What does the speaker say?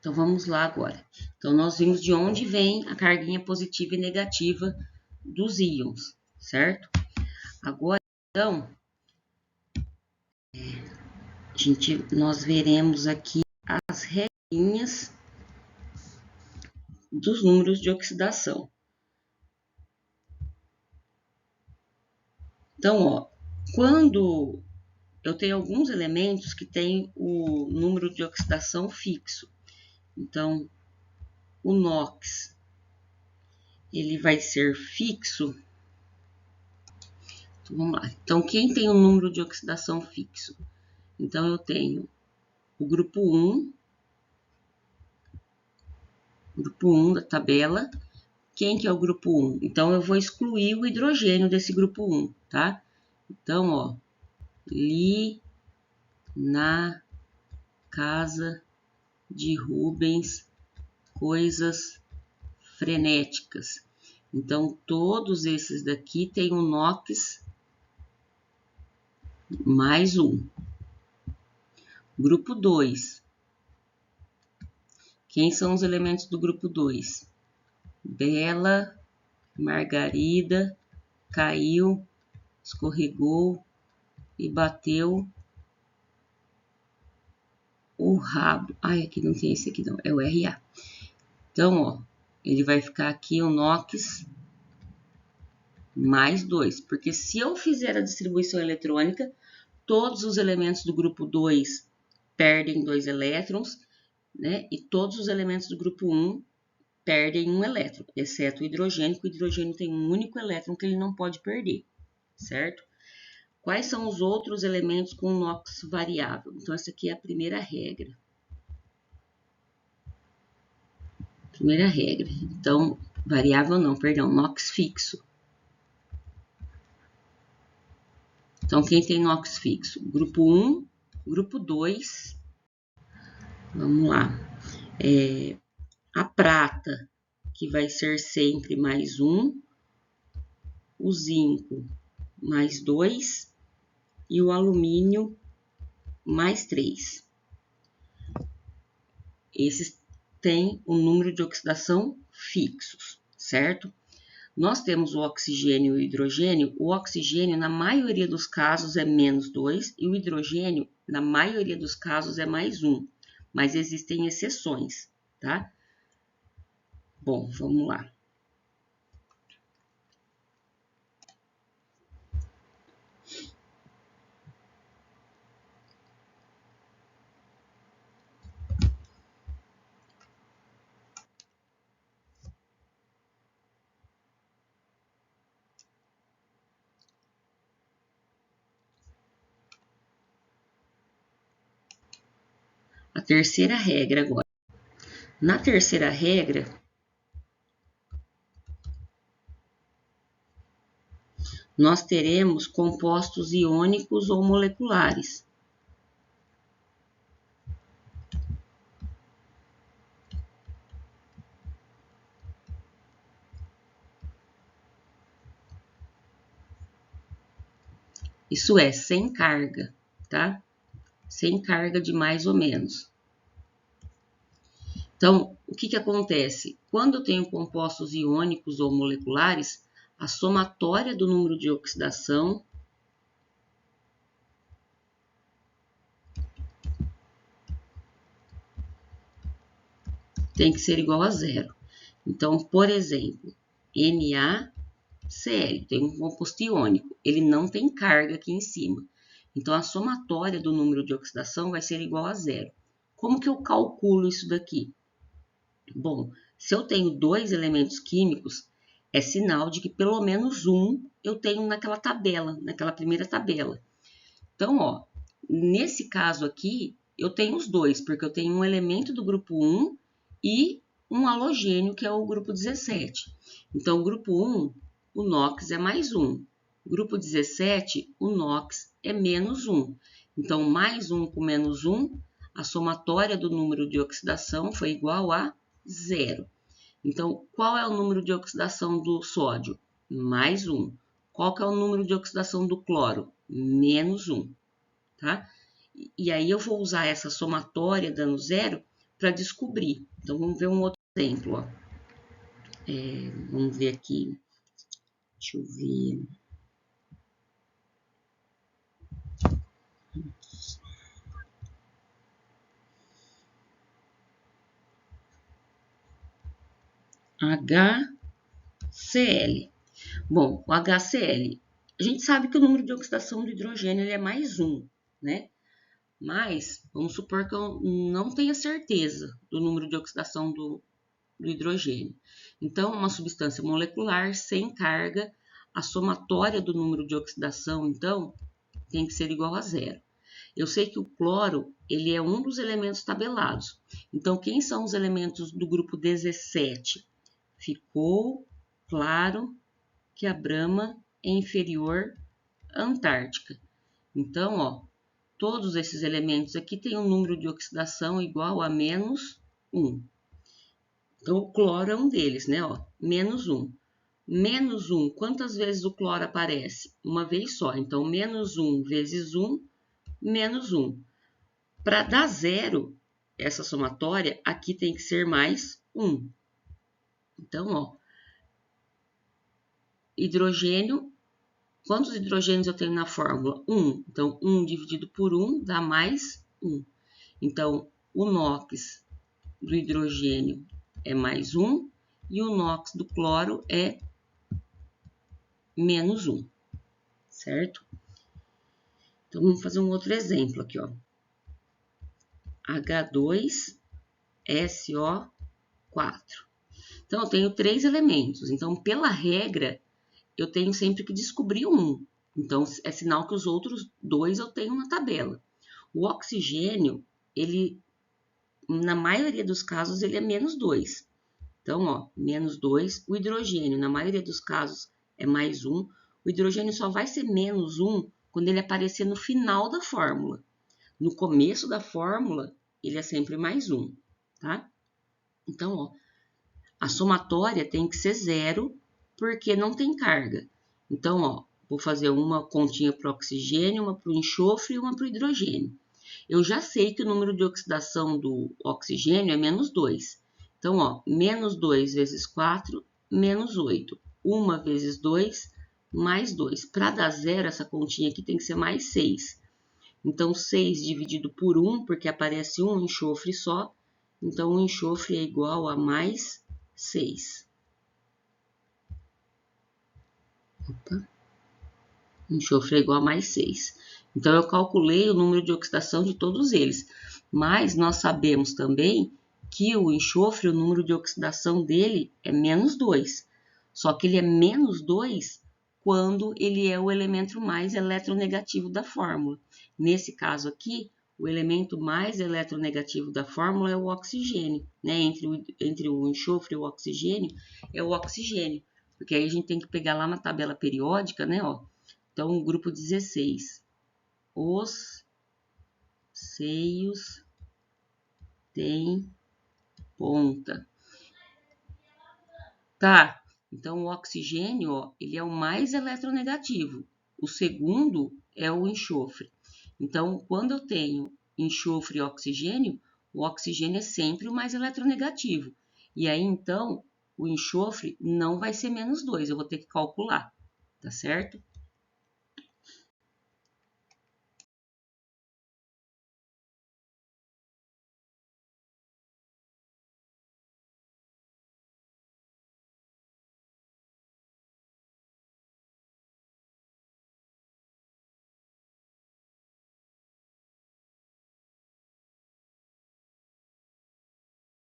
Então, vamos lá agora. Então, nós vimos de onde vem a carguinha positiva e negativa dos íons, certo? Agora, então, nós veremos aqui as regrinhas dos números de oxidação. Então, ó, quando eu tenho alguns elementos que têm o número de oxidação fixo, então, o NOx, ele vai ser fixo. Então, vamos lá. Então, quem tem o número de oxidação fixo? Então, eu tenho o grupo 1 da tabela. Quem que é o grupo 1? Então, eu vou excluir o hidrogênio desse grupo 1, tá? Então, ó, li na casa de Rubens coisas frenéticas. Então, todos esses daqui têm um NOx mais 1. Grupo 2. Quem são os elementos do grupo 2? Bela, Margarida, caiu, escorregou e bateu o rabo. Ai, aqui não tem esse aqui não, é o RA. Então, ó, ele vai ficar aqui o NOx mais 2, porque se eu fizer a distribuição eletrônica, todos os elementos do grupo 2 perdem 2 elétrons, né? E todos os elementos do grupo 1 perdem um elétron, exceto o hidrogênio, que o hidrogênio tem um único elétron que ele não pode perder, certo? Quais são os outros elementos com NOx variável? Então, essa aqui é a primeira regra. Primeira regra. Então, variável não, perdão, NOx fixo. Então, quem tem NOx fixo? Grupo 1, grupo 2. Vamos lá. A prata, que vai ser sempre mais 1. O zinco, mais 2. E o alumínio, mais 3. Esses têm o número de oxidação fixos, certo? Nós temos o oxigênio e o hidrogênio. O oxigênio, na maioria dos casos, é menos 2 e o hidrogênio, na maioria dos casos, é mais 1. Mas existem exceções, tá? Bom, vamos lá. A terceira regra agora. Na terceira regra, nós teremos compostos iônicos ou moleculares. Isso é, sem carga, tá? Sem carga de mais ou menos. Então, o que acontece? Quando eu tenho compostos iônicos ou moleculares, a somatória do número de oxidação tem que ser igual a 0. Então, por exemplo, NaCl tem um composto iônico, ele não tem carga aqui em cima. Então, a somatória do número de oxidação vai ser igual a 0. Como que eu calculo isso daqui? Bom, se eu tenho 2 elementos químicos, é sinal de que pelo menos um eu tenho naquela tabela, naquela primeira tabela. Então, ó, nesse caso aqui, eu tenho os dois, porque eu tenho um elemento do grupo 1 e um halogênio, que é o grupo 17. Então, o grupo 1, o NOx é mais 1. Grupo 17, o NOx é menos 1. Então, mais 1 com menos 1, a somatória do número de oxidação foi igual a 0. Então, qual é o número de oxidação do sódio? Mais 1. Qual que é o número de oxidação do cloro? Menos 1. Tá? E aí eu vou usar essa somatória dando 0 para descobrir. Então, vamos ver um outro exemplo. Ó. Vamos ver aqui. Deixa eu ver. HCl. Bom, o HCl, a gente sabe que o número de oxidação do hidrogênio ele é mais 1, né? Mas, vamos supor que eu não tenha certeza do número de oxidação do hidrogênio. Então, uma substância molecular sem carga, a somatória do número de oxidação, então, tem que ser igual a zero. Eu sei que o cloro, ele é um dos elementos tabelados. Então, quem são os elementos do grupo 17? Ficou claro que a Brahma é inferior à Antártica. Então, ó, todos esses elementos aqui têm um número de oxidação igual a menos 1. Então, o cloro é um deles, né? Ó, menos 1. Menos 1, quantas vezes o cloro aparece? Uma vez só. Então, menos 1 vezes 1, menos 1. Para dar zero, essa somatória, aqui tem que ser mais 1. Então, ó, hidrogênio, quantos hidrogênios eu tenho na fórmula? 1. Então, 1 dividido por 1 dá mais 1. Então, o NOx do hidrogênio é mais 1 e o NOx do cloro é menos 1, certo? Então, vamos fazer um outro exemplo aqui, ó. H2SO4. Então, eu tenho 3 elementos. Então, pela regra, eu tenho sempre que descobrir um. Então, é sinal que os outros 2 eu tenho na tabela. O oxigênio, ele, na maioria dos casos, ele é menos 2. Então, ó, menos 2. O hidrogênio, na maioria dos casos, é mais 1. O hidrogênio só vai ser menos 1 quando ele aparecer no final da fórmula. No começo da fórmula, ele é sempre mais 1, tá? Então, ó, a somatória tem que ser 0, porque não tem carga. Então, ó, vou fazer uma continha para o oxigênio, uma para o enxofre e uma para o hidrogênio. Eu já sei que o número de oxidação do oxigênio é menos 2. Então, ó, menos 2 vezes 4, menos 8. 1 vezes 2, mais 2. Para dar zero, essa continha aqui tem que ser mais 6. Então, 6 dividido por 1, porque aparece um enxofre só. Então, o enxofre é igual a mais 6. Opa. Enxofre é igual a mais 6. Então, eu calculei o número de oxidação de todos eles. Mas nós sabemos também que o enxofre, o número de oxidação dele é menos 2. Só que ele é menos 2 quando ele é o elemento mais eletronegativo da fórmula. Nesse caso aqui, o elemento mais eletronegativo da fórmula é o oxigênio, né? Entre o enxofre e o oxigênio, é o oxigênio. Porque aí a gente tem que pegar lá na tabela periódica, né? Ó. Então, o grupo 16. Os seios têm ponta. Tá, então o oxigênio, ó, ele é o mais eletronegativo. O segundo é o enxofre. Então, quando eu tenho enxofre e oxigênio, o oxigênio é sempre o mais eletronegativo. E aí, então, o enxofre não vai ser menos 2, eu vou ter que calcular, tá certo?